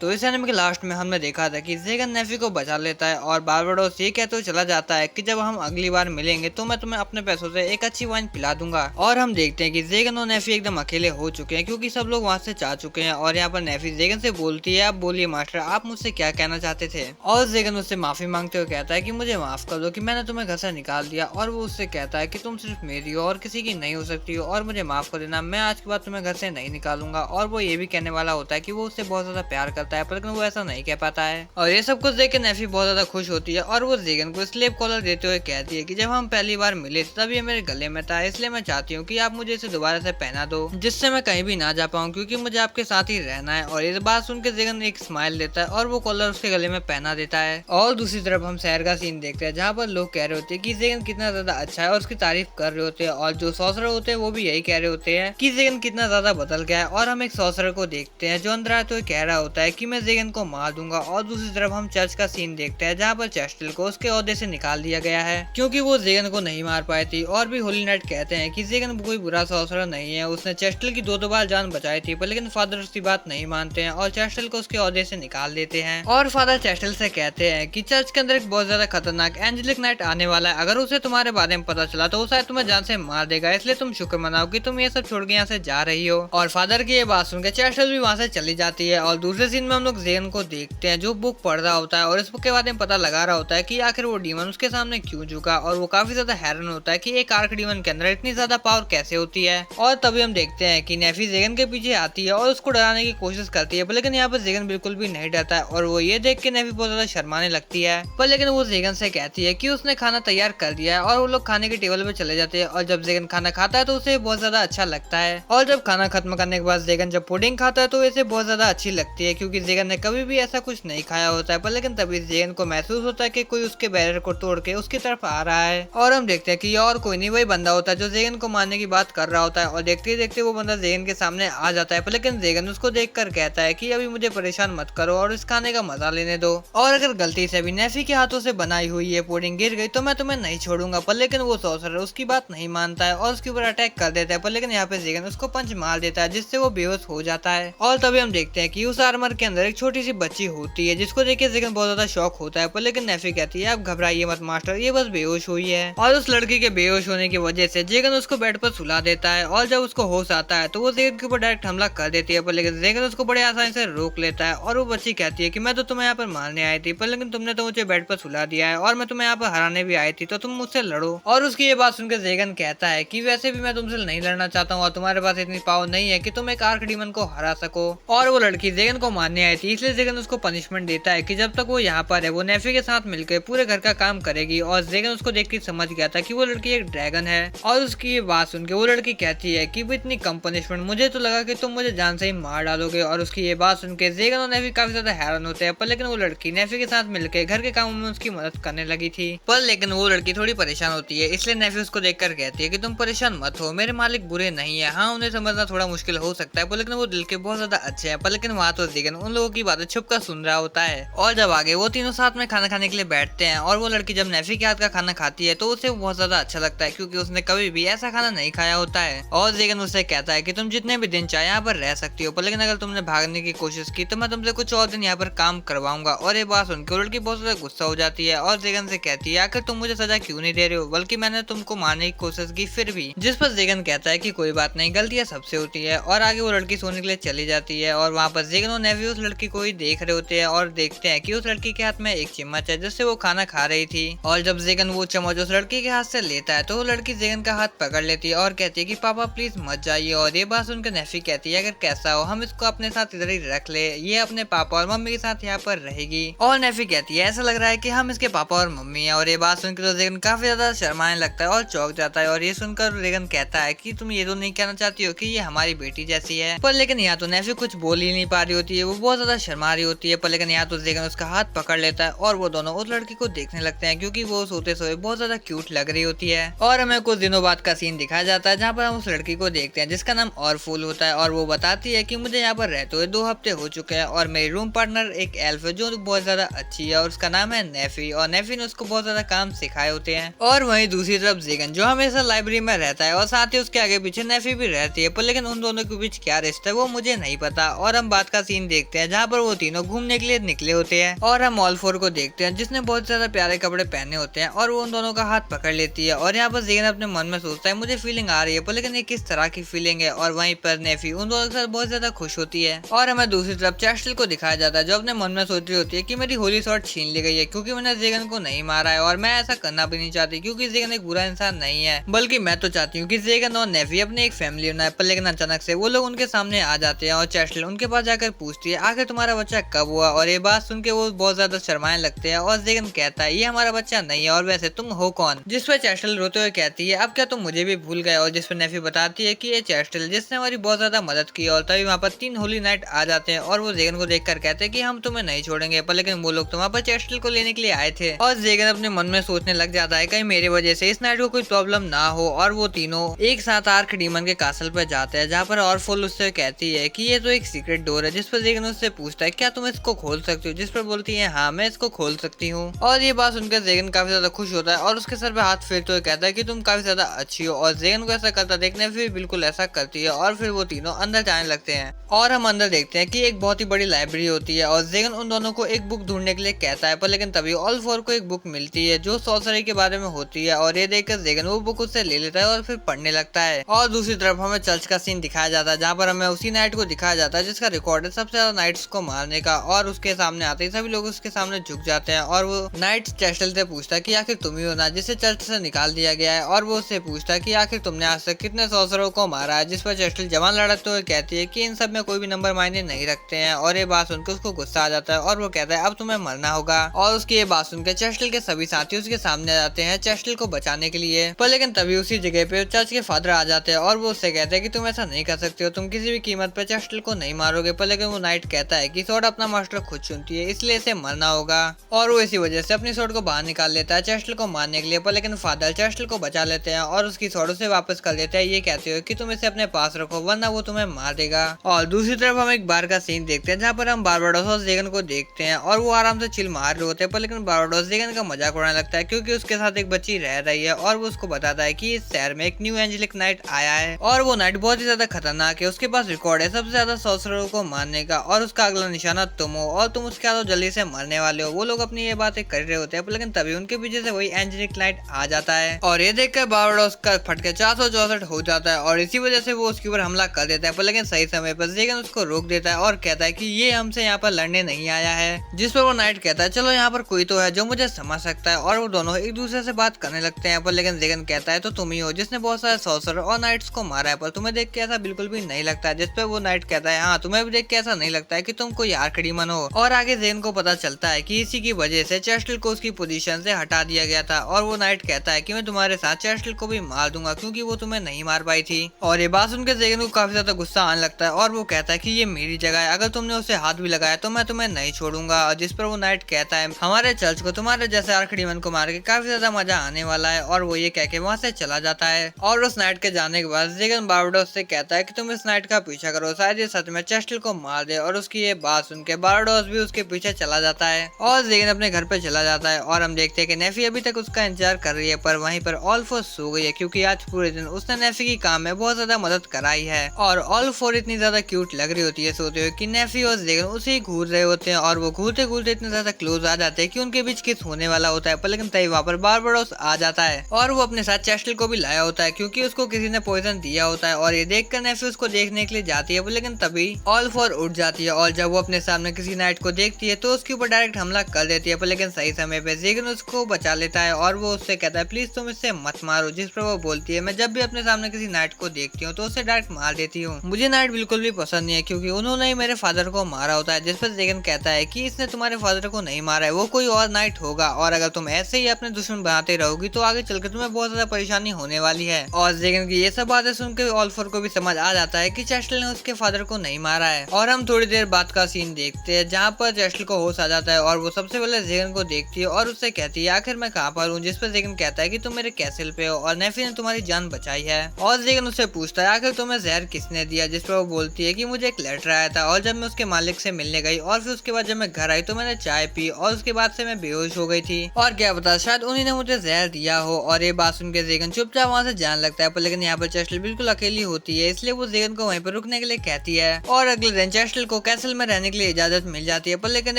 तो इस एनिमे के लास्ट में हमने देखा था कि जेगन नेफी को बचा लेता है और बारबाडोस ये कहते हुए चला जाता है कि जब हम अगली बार मिलेंगे तो मैं तुम्हें अपने पैसों से एक अच्छी वाइन पिला दूंगा। और हम देखते हैं कि जेगन और नेफी एकदम अकेले हो चुके हैं क्योंकि सब लोग वहाँ से जा चुके हैं। और यहाँ पर नेफी जेगन से बोलती है, आप बोलिए मास्टर, आप मुझसे क्या कहना चाहते थे। और जेगन उससे माफी मांगते हुए कहता है कि मुझे माफ कर दो कि मैंने तुम्हें घर से निकाल दिया। और वो उससे कहता है कि तुम सिर्फ मेरी हो और किसी की नहीं हो सकती हो और मुझे माफ कर देना, मैं आज के बाद तुम्हें घर से नहीं निकालूंगा। और वो ये भी कहने वाला होता है कि वो उससे बहुत ज्यादा प्यार करता है, लेकिन वो ऐसा नहीं कह पाता है। और ये सब कुछ देख के नेफी बहुत ज्यादा खुश होती है और वो जेगन को स्लेव कॉलर देते हुए कहती है कि जब हम पहली बार मिले तब ये मेरे गले में था, इसलिए मैं चाहती हूँ कि आप मुझे इसे दोबारा से पहना दो जिससे मैं कहीं भी ना जा पाऊँ, क्योंकि मुझे आपके साथ ही रहना है। और ये बात सुन के जेगन एक स्माइल देता है और वो कॉलर उसके गले में पहना देता है। और दूसरी तरफ हम शहर का सीन देखते हैं जहाँ पर लोग कह रहे होते हैं कि जेगन कितना ज्यादा अच्छा है और उसकी तारीफ कर रहे होते हैं। और जो सॉसरर होते हैं वो भी यही कह रहे होते हैं कि जेगन कितना ज्यादा बदल गया है। और हम एक सॉसरर को देखते हैं जो अंदर आते हुए कह रहा होता है कि मैं जेगन को मार दूंगा। और दूसरी तरफ हम चर्च का सीन देखते हैं जहाँ पर चेस्टल को उसके ओहदे से निकाल दिया गया है क्योंकि वो जेगन को नहीं मार पाई थी। और भी होली नाइट कहते हैं कि जेगन कोई बुरा सॉसरर नहीं है, उसने चेस्टल की दो बार जान बचाई थी, पर लेकिन फादर उसकी बात नहीं मानते हैं और चेस्टल को उसके ओहदे से निकाल देते हैं। और फादर चेस्टल से कहते हैं कि चर्च के अंदर एक बहुत ज्यादा खतरनाक एंजेलिक नाइट आने वाला है, अगर उसे तुम्हारे बारे में पता चला तो वो शायद तुम्हें जान से मार देगा, इसलिए तुम शुक्र मनाओ कि तुम ये सब छोड़ के यहाँ से जा रही हो। और फादर की ये बात सुनकर चेस्टल भी वहाँ से चली जाती है। और दूसरे सीन में हम लोग जेगन को देखते हैं जो बुक पढ़ रहा होता है और इस बुक के बारे में पता लगा रहा होता है कि आखिर वो डीमन उसके सामने क्यों झुका। और वो काफी ज्यादा हैरान होता है कि एक आर्क डीमन के अंदर इतनी ज्यादा पावर कैसे होती है। और तभी हम देखते हैं कि नेफी जेगन के पीछे आती है और उसको डराने की कोशिश करती है, पर लेकिन यहाँ पर जेगन बिल्कुल भी नहीं डरता है। और वो ये देख के नेफी बहुत ज्यादा शर्माने लगती है, पर लेकिन वो जेगन से कहती है कि उसने खाना तैयार कर दिया है। और वो लोग खाने के टेबल पे चले जाते हैं। और जब जेगन खाना खाता है तो उसे बहुत ज्यादा अच्छा लगता है। और जब खाना खत्म करने के बाद जेगन जब पुडिंग खाता है तो इसे बहुत ज्यादा अच्छी लगती है क्योंकि जेगन ने कभी भी ऐसा कुछ नहीं खाया होता है। पर लेकिन तभी जेगन को महसूस होता है कि कोई उसके बैरियर को तोड़ के उसकी तरफ आ रहा है। और हम देखते हैं कि ये और कोई नहीं वही बंदा होता है जो जेगन को मारने की बात कर रहा होता है। और देखते ही देखते वो बंदा जेगन के सामने आ जाता है, पर लेकिन जेगन उसको देखकर कहता है कि अभी मुझे परेशान मत करो और इस खाने का मजा लेने दो। और अगर गलती से भी नेफी के हाथों से बनाई हुई ये पुडिंग गिर गई तो मैं तुम्हें नहीं छोड़ूंगा। पर लेकिन वो सॉसरर उसकी बात नहीं मानता है और उसके ऊपर अटैक कर देता है, पर लेकिन यहाँ पे जेगन उसको पंच मार देता है जिससे वो बेहोश हो जाता है। और तभी हम देखते हैं कि उस आर्मर के अंदर एक छोटी सी बच्ची होती है जिसको देख के जेगन बहुत ज्यादा शॉक होता है, पर लेकिन नेफी कहती है आप घबराइए मत मास्टर, ये बस बेहोश हुई है। और उस लड़की के बेहोश होने की वजह से जेगन उसको बेड पर सुला देता है। और जब उसको होश आता है तो वो जेगन के ऊपर डायरेक्ट हमला कर देती है, पर लेकिन जेगन उसको बड़े आसानी से रोक लेता है। और वो बच्ची कहती है कि मैं तो तुम्हें यहाँ पर मारने आई थी, पर लेकिन तुमने तो मुझे बेड पर सुला दिया है और मैं तुम्हें यहाँ पर हराने भी आई थी, तो तुम मुझसे लड़ो। और उसकी ये बात सुनकर जेगन कहता है कि वैसे भी मैं तुमसे नहीं लड़ना चाहता हूँ और तुम्हारे पास इतनी पावर नहीं है कि तुम एक आर्क डीमन को हरा सको। और वो लड़की जेगन को मारने आई थी, इसलिए जेगन उसको पनिशमेंट देता है कि जब तक वो यहाँ पर है वो नेफी के साथ मिलकर पूरे घर का काम करेगी। और जेगन उसको देख के समझ गया था कि वो लड़की एक ड्रैगन है। और उसकी ये बात सुन के वो लड़की कहती है कि वो इतनी कम पनिशमेंट, मुझे तो लगा कि तुम मुझे जान से ही मार डालोगे। और उसकी ये बात सुन के जेगन और नेफी काफी ज्यादा हैरान होते हैं, पर लेकिन वो लड़की नेफी के साथ मिलकर घर के कामों में उसकी मदद करने लगी थी। पर लेकिन वो लड़की थोड़ी परेशान होती है, इसलिए नेफी उसको देखकर कहती है कि तुम परेशान मत हो, मेरे मालिक बुरे नहीं है। हाँ, उन्हें समझना थोड़ा मुश्किल हो सकता है, पर लेकिन वो दिल के बहुत ज्यादा अच्छे हैं। पर लेकिन वहाँ तो जेगन उन लोगों की बातें छुप कर सुन रहा होता है। और जब आगे वो तीनों साथ में खाना खाने के लिए बैठते हैं और वो लड़की जब नेफी के हाथ का खाना खाती है तो उसे बहुत ज्यादा अच्छा लगता है क्योंकि उसने कभी भी ऐसा खाना नहीं खाया होता है। और जेगन उससे कहता है कि तुम जितने भी दिन चाहे यहाँ पर रह सकती हो, पर लेकिन अगर तुमने भागने की कोशिश की तो मैं तुमसे कुछ और दिन यहाँ पर काम करवाऊंगा। और ये बात सुनकर लड़की बहुत ज्यादा गुस्सा हो जाती है और जेगन से कहती है आखिर तुम मुझे सजा क्यों नहीं दे रहे हो, बल्कि मैंने तुमको मारने की कोशिश की फिर भी। जिस पर जेगन कहता है कि कोई बात नहीं, गलतियां सबसे होती है। और आगे वो लड़की सोने के लिए चली जाती है और वहाँ पर जेगन और नेवी उस लड़की को ही देख रहे होते हैं और देखते हैं कि उस लड़की के हाथ में एक चम्मच है जिससे वो खाना खा रही थी। और जब जेगन वो चम्मच उस लड़की के हाथ से लेता है तो वो लड़की जेगन का हाथ पकड़ लेती है और कहती है कि पापा प्लीज मत जाइए। और ये बात सुनकर नेफी कहती है अगर कैसा हो हम इसको अपने साथ इधर ही रख ले, ये अपने पापा और मम्मी के साथ यहाँ पर रहेगी। और नेफी कहती है ऐसा लग रहा है कि हम इसके पापा और मम्मी है। और ये बात सुनकर तो जेगन काफी ज्यादा शर्माने लगता है और चौंक जाता है। और ये सुनकर जेगन कहता है कि तुम ये तो नहीं कहना चाहती हो कि ये हमारी बेटी जैसी है। पर लेकिन यहाँ तो नेफी कुछ बोल ही नहीं पा रही होती है, वो बहुत ज्यादा शर्मा रही होती है। पर लेकिन यहाँ तो जेगन उसका हाथ पकड़ लेता है और वो दोनों उस लड़की को देखने लगते हैं क्योंकि वो सोते सोए बहुत ज्यादा क्यूट लग रही होती है। और हमें कुछ दिनों बाद का सीन दिखाया जाता है जहाँ पर हम उस लड़की को देखते हैं जिसका नाम और फूल होता है। और वो बताती है कि मुझे यहाँ पर रहते हुए 2 हफ्ते हो चुके हैं और मेरी रूम पार्टनर एक एल्फ है जो बहुत ज्यादा अच्छी है और उसका नाम है नेफी। और नेफी ने उसको बहुत ज्यादा काम सिखाए होते हैं। और वहीं दूसरी तरफ जेगन जो हमेशा लाइब्रेरी में रहता है और साथ ही उसके आगे पीछे नेफी भी रहती है, पर लेकिन उन दोनों के बीच क्या रिश्ता है वो मुझे नहीं पता। और हम बात का सीन देखते देखते हैं जहाँ पर वो तीनों घूमने के लिए निकले होते हैं और हम ऑल फोर को देखते हैं जिसने बहुत ज्यादा प्यारे कपड़े पहने होते हैं और वो उन दोनों का हाथ पकड़ लेती है। और यहाँ पर जेगन अपने मन में सोचता है मुझे फीलिंग आ रही है, पर लेकिन ये किस तरह की फीलिंग है। और वहीं पर नेफी उन दोनों के साथ बहुत ज्यादा खुश होती है। और हमें दूसरी तरफ चेस्टल को दिखाया जाता है जो अपने मन में सोच रही होती है कि मेरी होली शॉट छीन ली गई है क्योंकि मैंने जेगन को नहीं मारा है और मैं ऐसा करना भी नहीं चाहती क्योंकि जेगन एक बुरा इंसान नहीं है, बल्कि मैं तो चाहती हूँ कि जेगन और नेफी अपने एक फैमिली बनाए। पर लेकिन अचानक से वो लोग उनके सामने आ जाते हैं और चेस्टल उनके पास जाकर पूछती है आखिर तुम्हारा बच्चा कब हुआ। और ये बात सुन के वो बहुत ज्यादा शर्माने लगते हैं और जेगन कहता है ये हमारा बच्चा नहीं है और वैसे तुम हो कौन। जिस पर चेस्टल रोते हुए कहती है अब क्या तुम मुझे भी भूल गए। और जिस पर नेफी बताती है कि ये चेस्टल जिसने हमारी बहुत ज्यादा मदद की। और तभी वहाँ पर 3 होली नाइट आ जाते हैं और वो जेगन को देखकर कहते हैं कि हम तुम्हें नहीं छोड़ेंगे। पर लेकिन वो लोग तो वहाँ पर चेस्टल को लेने के लिए आए थे। और जेगन अपने मन में सोचने लग जाता है कहीं मेरी वजह से इस नाइट को कोई प्रॉब्लम ना हो। और वो तीनों एक साथ आर्क डीमन के कासल पर जाते हैं जहाँ पर ऑरफुल उससे कहती है कि ये तो एक सीक्रेट डोर है। जिस पर जेगन उससे पूछता है क्या तुम इसको खोल सकती हो, जिस पर बोलती है हाँ मैं इसको खोल सकती हूँ। और ये बात सुनकर जेगन काफी ज्यादा खुश होता है और उसके सर पे हाथ फेरते हुए कहता है कि तुम काफी ज्यादा अच्छी हो। और जेगन को ऐसा करता देखने फिर बिल्कुल ऐसा करती है और फिर वो तीनों अंदर जाने लगते हैं। और हम अंदर देखते हैं कि एक बहुत ही बड़ी लाइब्रेरी होती है और जेगन उन दोनों को एक बुक ढूंढने के लिए कहता है। पर लेकिन तभी ऑल फोर को एक बुक मिलती है जो सॉर्सरी के बारे में होती है और ये देखकर जेगन वो बुक उससे ले लेता है और फिर पढ़ने लगता है। और दूसरी तरफ हमें चर्च का सीन दिखाया जाता है जहाँ पर हमें उसी नाइट को दिखाया जाता है जिसका रिकॉर्ड है सबसे ज्यादा नाइट्स को मारने का। और उसके सामने आते ही सभी लोग उसके सामने झुक जाते हैं और वो नाइट चेस्टल से पूछता है कि आखिर तुम ही हो ना जिसे चर्च से निकाल दिया गया है। और वो उससे पूछता है कि आखिर तुमने आज तक कितने सॉर्सरों को मारा है। जिस पर चेस्टल जवान लड़ते हुए कहती है कि इन सब में कोई भी नंबर मायने नहीं रखते हैं। और ये बात सुनकर उसको गुस्सा आ जाता है और वो कहता है अब तुम्हें मरना होगा। और उसकी ये बात सुनकर चेस्टल के सभी साथी उसके सामने आ जाते हैं चेस्टल को बचाने के लिए। पर लेकिन तभी उसी जगह पे चर्च के फादर आ जाते हैं और वो उससे कहते हैं कि तुम ऐसा नहीं कर सकते हो, तुम किसी भी कीमत पर चेस्टल को नहीं मारोगे। पर लेकिन वो नाइट कहता है कि स्वॉर्ड अपना मास्टर खुद चुनती है इसलिए इसे मरना होगा। और वो इसी वजह से अपनी स्वॉर्ड को बाहर निकाल लेता है चेस्टल को मारने के लिए। पर लेकिन फादर चेस्टल को बचा लेते हैं और उसकी स्वॉर्ड उसे वापस कर लेते हैं ये कहते हो कि तुम इसे अपने पास रखो वरना वो तुम्हें मार देगा। और दूसरी तरफ हम एक बार का सीन देखते हैं जहाँ पर हम बारबाडोस और जेगन को देखते हैं और वो आराम से चिल मार रहे होते हैं। पर लेकिन बारबाडोस जेगन का मजाक उड़ाने लगता है क्योंकि उसके साथ एक बच्ची रह रही है और वो उसको बताता है कि इस शहर में एक न्यू एंजेलिक नाइट आया है और वो नाइट बहुत ही ज्यादा खतरनाक है। उसके पास रिकॉर्ड है सबसे ज्यादा सॉर्सररों को मारने का और उसका अगला निशाना तुम हो और तुम उसके हाथों जल्दी से मरने वाले हो। वो लोग अपनी ये बातें कर रहे होते हैं लेकिन तभी उनके पीछे से वही एंजेलिक नाइट आ जाता है और ये देखकर बारबाडोस का फटके 464 हो जाता है और इसी वजह से वो उसके ऊपर हमला कर देता है। पर लेकिन सही समय पर जेगन उसको रोक देता है और कहता है कि ये हमसे यहाँ पर लड़ने नहीं आया है। जिस पर वो नाइट कहता है चलो यहाँ पर कोई तो है जो मुझे समझ सकता है। और वो दोनों एक दूसरे से बात करने लगते हैं। पर लेकिन जेगन कहता है तो तुम ही हो जिसने बहुत सारे सॉर्सरर और नाइट्स को मारा है, पर तुम्हें देख के ऐसा बिल्कुल भी नहीं लगता है। जिस पे वो नाइट कहता है हाँ तुम्हें भी देख के ऐसा नहीं लगता है कि तुम कोई आर्क डीमन हो। और आगे जेगन को पता चलता है कि इसी की वजह से चेस्टल को उसकी पोजीशन से हटा दिया गया था। और वो नाइट कहता है कि मैं तुम्हारे साथ चेस्टल को भी मार दूंगा क्योंकि वो तुम्हें नहीं मार पाई थी। और ये बात सुनकर जेगन को काफी ज्यादा गुस्सा आने लगता है और वो कहता है कि ये मेरी जगह है, अगर तुमने उसे हाथ भी लगाया तो मैं तुम्हें नहीं छोड़ूंगा। और जिस पर वो नाइट कहता है हमारे चर्च को तुम्हारे जैसे आर्क डीमन को मार के काफी ज्यादा मजा आने वाला है। और वो ये कह के वहाँ से चला जाता है। और उस नाइट के जाने के बाद जेगन बारबाडोस से कहता है कि तुम इस नाइट का पीछा करो, शायद ये सच में चेस्टल को मार दे। और उसकी ये बात सुन के बारबाडोस भी उसके पीछे चला जाता है और जेगन अपने घर पे चला जाता है। और हम देखते हैं कि नेफी अभी तक उसका इंतजार कर रही है, पर वहीं पर ऑल फोर सो गई है क्योंकि आज पूरे दिन उसने नेफी की काम में बहुत ज्यादा मदद कराई है। और ऑल फोर इतनी ज्यादा क्यूट लग रही होती है सोते हुए कि नेफी और जेगन उसे ही घूर रहे होते हैं और वो घूरते घूरते इतने ज्यादा क्लोज आ जाते हैं कि उनके बीच किस होने वाला होता है। पर लेकिन तभी वहाँ पर बारबाडोस आ जाता है और वो अपने साथ चेस्टल को भी लाया होता है क्योंकि उसको किसी ने पॉइजन दिया होता है। और ये देखकर नेफी उसको देखने के लिए जाती है, लेकिन तभी ऑल फोर उठ जाती है और जब वो अपने सामने किसी नाइट को देखती है तो उसके ऊपर डायरेक्ट हमला कर देती है। पर लेकिन सही समय पे जेगन उसको बचा लेता है और वो उससे कहता है प्लीज तुम इससे मत मारो। जिस पर वो बोलती है मैं जब भी अपने सामने किसी नाइट को देखती हूँ तो उसे डायरेक्ट मार देती हूँ, मुझे नाइट बिल्कुल भी पसंद नहीं है क्योंकि उन्होंने ही मेरे फादर को मारा होता है। जिस पर जेगन कहता है कि इसने तुम्हारे फादर को नहीं मारा है, वो कोई और नाइट होगा और अगर तुम ऐसे ही अपने दुश्मन बनाते रहोगी तो आगे चलकर तुम्हें बहुत ज्यादा परेशानी होने वाली है। और जेगन की ये सब बातें सुनकर ऑल फोर को भी समझ आ जाता है कि चेस्टल ने उसके फादर को नहीं मारा है। और हम थोड़ी देर बाद का सीन देखते हैं जहाँ पर चेस्टल को होश आ जाता है और वो सबसे पहले जेगन को देखती है और उससे कहती है आखिर मैं कहाँ पर हूँ। जिस पर जेगन कहता है कि तुम मेरे कैसल पे हो और नेफी ने तुम्हारी जान बचाई है। और जेगन उससे पूछता है आखिर तुम्हें जहर किसने दिया। जिस पर वो बोलती है कि मुझे एक लेटर आया था और जब मैं उसके मालिक से मिलने गई और फिर उसके बाद जब मैं घर आई तो मैंने चाय पी और उसके बाद से मैं बेहोश हो गई थी और क्या पता शायद उन्हीं ने मुझे जहर दिया हो। और ये बात सुनकर जेगन चुपचाप वहाँ से जाने लगता है। पर लेकिन यहाँ पर चेस्टल बिल्कुल अकेली होती है इसलिए वो जेगन को वहीं पर रुकने के लिए कहती है। और अगले दिन चेस्टल को कैसल में रहने के लिए इजाजत मिल जाती है, पर लेकिन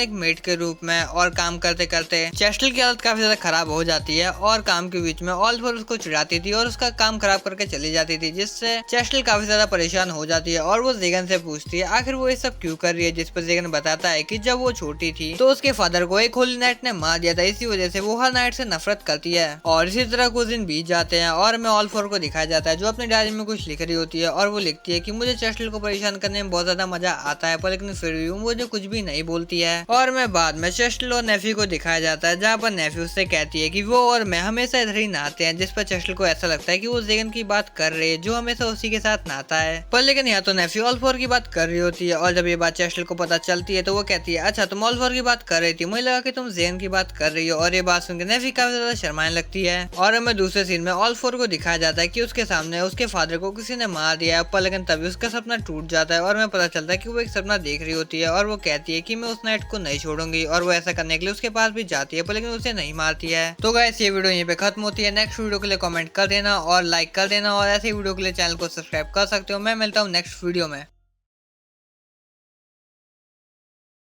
एक मेट के रूप में। और काम करते करते चेस्टल की हालत काफी ज्यादा खराब हो जाती है और काम के बीच में ऑल फोर उसको चिढ़ाती थी और उसका काम खराब करके चली जाती थी, जिससे चेस्टल काफी ज्यादा परेशान हो जाती है और वो जेगन से पूछती है आखिर वो ये सब क्यों कर रही है। जिस पर जेगन बताता है कि जब वो छोटी थी तो उसके फादर को एक होली नाइट ने मार दिया था, इसी वजह से वो हर नाइट से नफरत करती है। और इसी तरह कुछ दिन बीत जाते हैं और हमें ऑल फोर को दिखाया जाता है जो अपनी डायरी में कुछ लिख रही होती है और वो लिखती है कि मुझे चेस्टल को परेशान करने में बहुत ज्यादा मजा आता है, पर लेकिन फिर भी वो मुझे कुछ भी नहीं बोलती है। और मैं बाद में चेस्टल और नेफी को दिखाया जाता है जहाँ पर नेफी उससे कहती है कि वो और मैं हमेशा इधर ही नहाते हैं, जिस पर चेस्टल को ऐसा लगता है कि वो जेगन की बात कर रही है जो हमेशा उसी के साथ नहाता है। पर लेकिन यहाँ तो नेफी ऑल फोर की बात कर रही होती है और जब ये बात चेस्टल को पता चलती है तो वो कहती है अच्छा तुम ऑल फोर की बात कर रही थी, मुझे लगा कि तुम जेगन की बात कर रही हो। और ये बात सुनकर नेफी काफी ज्यादा शर्माने लगती है। और हमें दूसरे सीन में ऑल फोर को दिखाया जाता है कि उसके सामने उसके फादर को किसी ने मार दिया है, पर लेकिन तभी उसका सपना टूट जाता है और हमें पता चलता है कि वो एक सपना देख रही होती है और वो कहती है कि मैं उस नाइट को नहीं छोड़ूंगी। और वो ऐसा करने के लिए उसके पास भी जाती है, पर लेकिन उसे नहीं मारती है। तो गाइस ये वीडियो यहीं पे खत्म होती है। नेक्स्ट वीडियो के लिए कमेंट कर देना और लाइक कर देना और ऐसे वीडियो के लिए चैनल को सब्सक्राइब कर सकते हो। मैं मिलता हूँ नेक्स्ट वीडियो में।